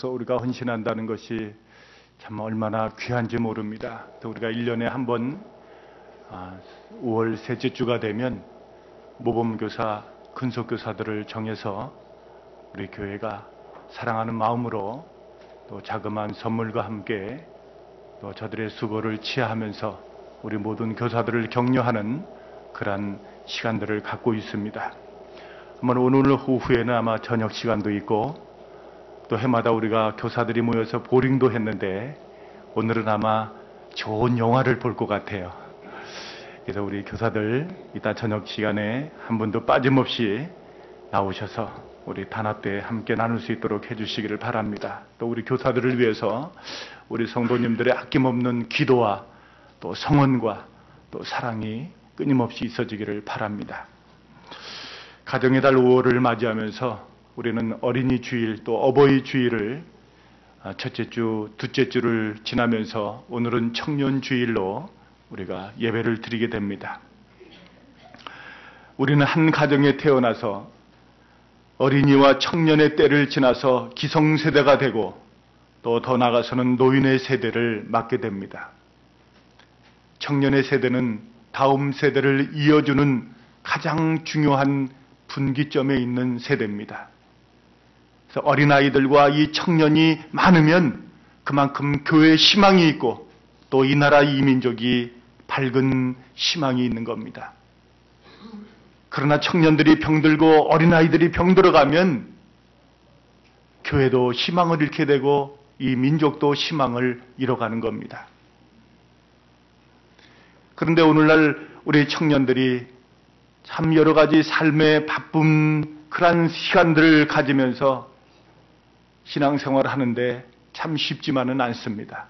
우리가 헌신한다는 것이 참 얼마나 귀한지 모릅니다. 또 우리가 1년에 한 번 5월 셋째 주가 되면 모범교사, 근속교사들을 정해서 우리 교회가 사랑하는 마음으로 또 자그마한 선물과 함께 또 저들의 수고를 치하하면서 우리 모든 교사들을 격려하는 그러한 시간들을 갖고 있습니다. 아마 오늘 오후에는 아마 저녁 시간도 있고 또 해마다 우리가 교사들이 모여서 보링도 했는데 오늘은 아마 좋은 영화를 볼 것 같아요. 그래서 우리 교사들 이따 저녁 시간에 한 분도 빠짐없이 나오셔서 우리 단합대에 함께 나눌 수 있도록 해주시기를 바랍니다. 또 우리 교사들을 위해서 우리 성도님들의 아낌없는 기도와 또 성원과 또 사랑이 끊임없이 있어지기를 바랍니다. 가정의 달 5월을 맞이하면서 우리는 어린이 주일 또 어버이 주일을 첫째 주, 둘째 주를 지나면서 오늘은 청년 주일로 우리가 예배를 드리게 됩니다. 우리는 한 가정에 태어나서 어린이와 청년의 때를 지나서 기성세대가 되고 또 더 나아가서는 노인의 세대를 맞게 됩니다. 청년의 세대는 다음 세대를 이어주는 가장 중요한 분기점에 있는 세대입니다. 그래서 어린아이들과 이 청년이 많으면 그만큼 교회에 희망이 있고 또 이 나라 이 민족이 밝은 희망이 있는 겁니다. 그러나 청년들이 병들고 어린아이들이 병들어가면 교회도 희망을 잃게 되고 이 민족도 희망을 잃어가는 겁니다. 그런데 오늘날 우리 청년들이 참 여러 가지 삶의 바쁜 그런 시간들을 가지면서 신앙생활을 하는데 참 쉽지만은 않습니다.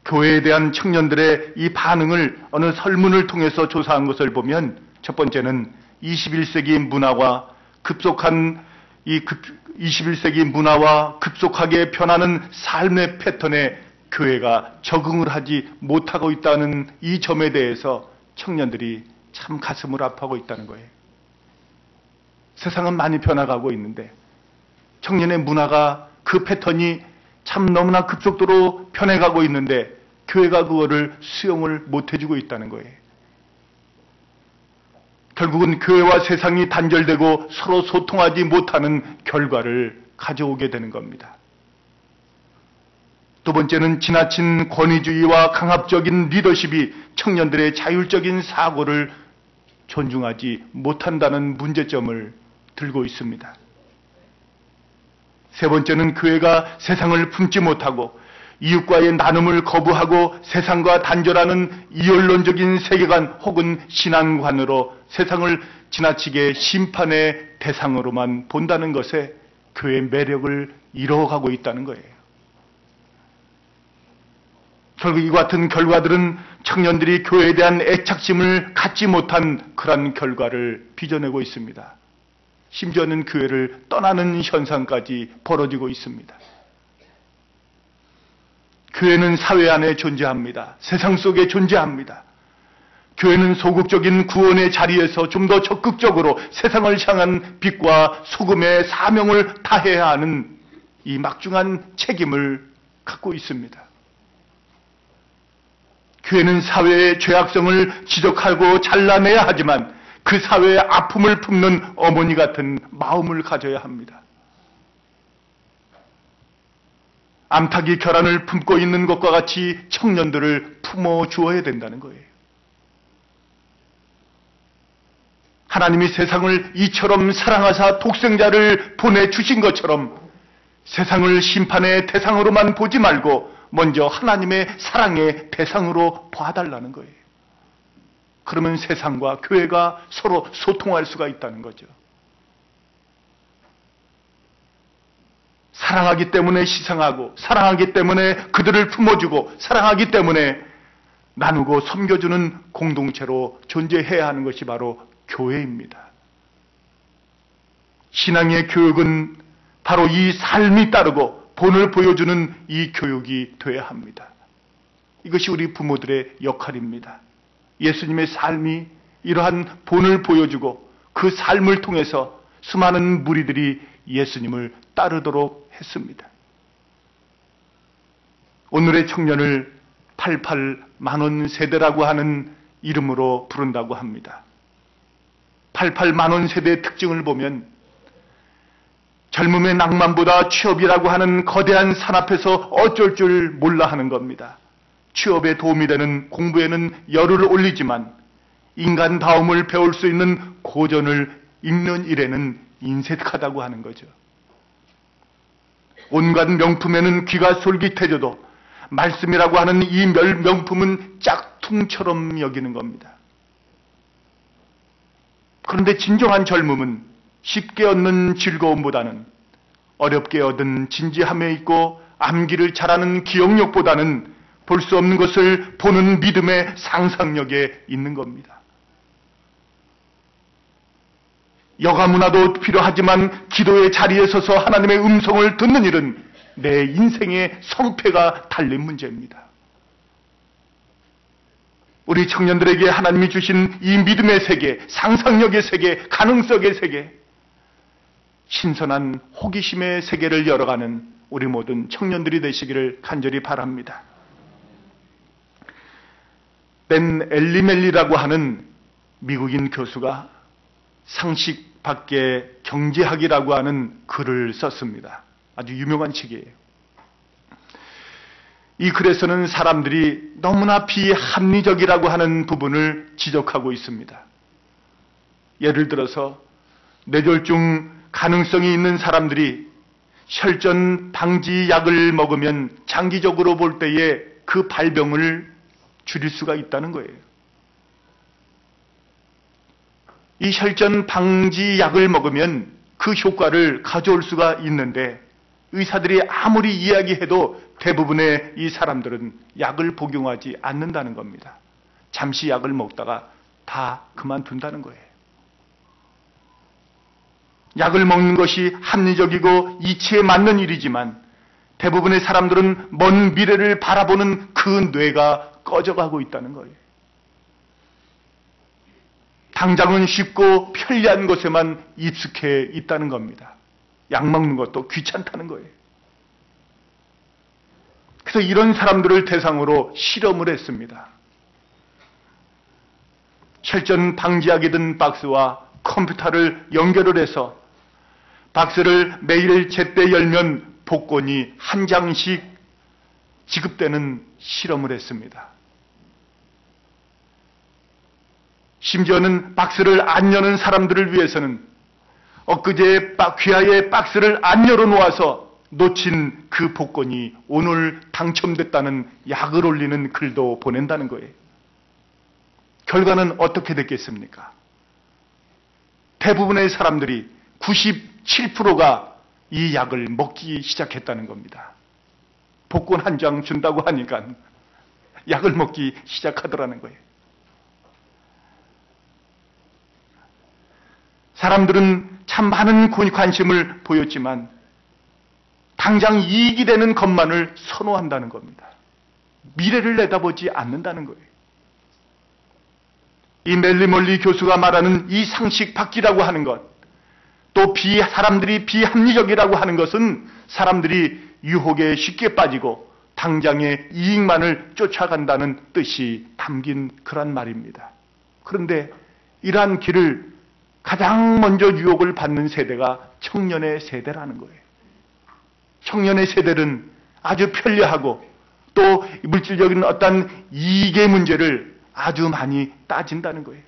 교회에 대한 청년들의 이 반응을 어느 설문을 통해서 조사한 것을 보면 첫 번째는 21세기 문화와 급속한 21세기 문화와 급속하게 변하는 삶의 패턴에 교회가 적응을 하지 못하고 있다는 이 점에 대해서 청년들이 참 가슴을 아파하고 있다는 거예요. 세상은 많이 변화가고 있는데 청년의 문화가 그 패턴이 참 너무나 급속도로 변해가고 있는데 교회가 그거를 수용을 못해주고 있다는 거예요. 결국은 교회와 세상이 단절되고 서로 소통하지 못하는 결과를 가져오게 되는 겁니다. 두 번째는 지나친 권위주의와 강압적인 리더십이 청년들의 자율적인 사고를 존중하지 못한다는 문제점을 들고 있습니다. 세 번째는 교회가 세상을 품지 못하고 이웃과의 나눔을 거부하고 세상과 단절하는 이언론적인 세계관 혹은 신앙관으로 세상을 지나치게 심판의 대상으로만 본다는 것에 교회의 매력을 잃어가고 있다는 거예요. 결국 이 같은 결과들은 청년들이 교회에 대한 애착심을 갖지 못한 그런 결과를 빚어내고 있습니다. 심지어는 교회를 떠나는 현상까지 벌어지고 있습니다. 교회는 사회 안에 존재합니다. 세상 속에 존재합니다. 교회는 소극적인 구원의 자리에서 좀 더 적극적으로 세상을 향한 빛과 소금의 사명을 다해야 하는 이 막중한 책임을 갖고 있습니다. 교회는 사회의 죄악성을 지적하고 잘라내야 하지만 그 사회의 아픔을 품는 어머니 같은 마음을 가져야 합니다. 암탉이 결함을 품고 있는 것과 같이 청년들을 품어주어야 된다는 거예요. 하나님이 세상을 이처럼 사랑하사 독생자를 보내주신 것처럼 세상을 심판의 대상으로만 보지 말고 먼저 하나님의 사랑의 대상으로 봐달라는 거예요. 그러면 세상과 교회가 서로 소통할 수가 있다는 거죠. 사랑하기 때문에 희생하고 사랑하기 때문에 그들을 품어주고 사랑하기 때문에 나누고 섬겨주는 공동체로 존재해야 하는 것이 바로 교회입니다. 신앙의 교육은 바로 이 삶이 따르고 본을 보여주는 이 교육이 되어야 합니다. 이것이 우리 부모들의 역할입니다. 예수님의 삶이 이러한 본을 보여주고 그 삶을 통해서 수많은 무리들이 예수님을 따르도록 했습니다. 오늘의 청년을 88만원 세대라고 하는 이름으로 부른다고 합니다. 88만원 세대의 특징을 보면 젊음의 낭만보다 취업이라고 하는 거대한 산 앞에서 어쩔 줄 몰라 하는 겁니다. 취업에 도움이 되는 공부에는 열을 올리지만 인간다움을 배울 수 있는 고전을 읽는 일에는 인색하다고 하는 거죠. 온갖 명품에는 귀가 솔깃해져도 말씀이라고 하는 이 명품은 짝퉁처럼 여기는 겁니다. 그런데 진정한 젊음은 쉽게 얻는 즐거움보다는 어렵게 얻은 진지함에 있고 암기를 잘하는 기억력보다는 볼 수 없는 것을 보는 믿음의 상상력에 있는 겁니다. 여가문화도 필요하지만 기도의 자리에 서서 하나님의 음성을 듣는 일은 내 인생의 성패가 달린 문제입니다. 우리 청년들에게 하나님이 주신 이 믿음의 세계, 상상력의 세계, 가능성의 세계, 신선한 호기심의 세계를 열어가는 우리 모든 청년들이 되시기를 간절히 바랍니다. 벤 엘리멜리라고 하는 미국인 교수가 상식 밖의 경제학이라고 하는 글을 썼습니다. 아주 유명한 책이에요. 이 글에서는 사람들이 너무나 비합리적이라고 하는 부분을 지적하고 있습니다. 예를 들어서 뇌졸중 가능성이 있는 사람들이 혈전 방지 약을 먹으면 장기적으로 볼 때에 그 발병을 줄일 수가 있다는 거예요. 이 혈전 방지 약을 먹으면 그 효과를 가져올 수가 있는데 의사들이 아무리 이야기해도 대부분의 이 사람들은 약을 복용하지 않는다는 겁니다. 잠시 약을 먹다가 다 그만둔다는 거예요. 약을 먹는 것이 합리적이고 이치에 맞는 일이지만 대부분의 사람들은 먼 미래를 바라보는 그 뇌가 꺼져가고 있다는 거예요. 당장은 쉽고 편리한 것에만 익숙해 있다는 겁니다. 약 먹는 것도 귀찮다는 거예요. 그래서 이런 사람들을 대상으로 실험을 했습니다. 혈전 방지약이 든 박스와 컴퓨터를 연결을 해서 박스를 매일 제때 열면 복권이 한 장씩 지급되는 실험을 했습니다. 심지어는 박스를 안 여는 사람들을 위해서는 엊그제 귀하의 박스를 안 열어놓아서 놓친 그 복권이 오늘 당첨됐다는 약을 올리는 글도 보낸다는 거예요. 결과는 어떻게 됐겠습니까? 대부분의 사람들이 97%가 이 약을 먹기 시작했다는 겁니다. 복권 한 장 준다고 하니까 약을 먹기 시작하더라는 거예요. 사람들은 참 많은 관심을 보였지만 당장 이익이 되는 것만을 선호한다는 겁니다. 미래를 내다보지 않는다는 거예요. 이 멜리멀리 교수가 말하는 이 상식 바뀌라고 하는 것, 또 사람들이 비합리적이라고 하는 것은 사람들이 유혹에 쉽게 빠지고 당장의 이익만을 쫓아간다는 뜻이 담긴 그런 말입니다. 그런데 이러한 길을 가장 먼저 유혹을 받는 세대가 청년의 세대라는 거예요. 청년의 세대는 아주 편리하고 또 물질적인 어떤 이익의 문제를 아주 많이 따진다는 거예요.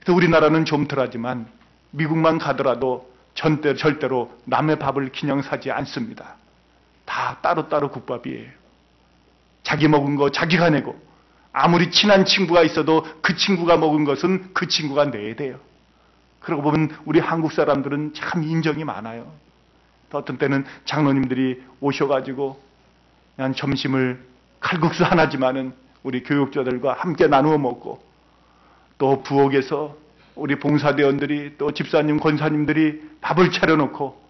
그래서 우리나라는 좀 덜하지만 미국만 가더라도 절대로 남의 밥을 그냥 사지 않습니다. 다 따로따로 국밥이에요. 자기 먹은 거 자기가 내고 아무리 친한 친구가 있어도 그 친구가 먹은 것은 그 친구가 내야 돼요. 그러고 보면 우리 한국 사람들은 참 인정이 많아요. 어떤 때는 장로님들이 오셔가지고 그냥 점심을 칼국수 하나지만은 우리 교육자들과 함께 나누어 먹고 또 부엌에서 우리 봉사대원들이 또 집사님, 권사님들이 밥을 차려놓고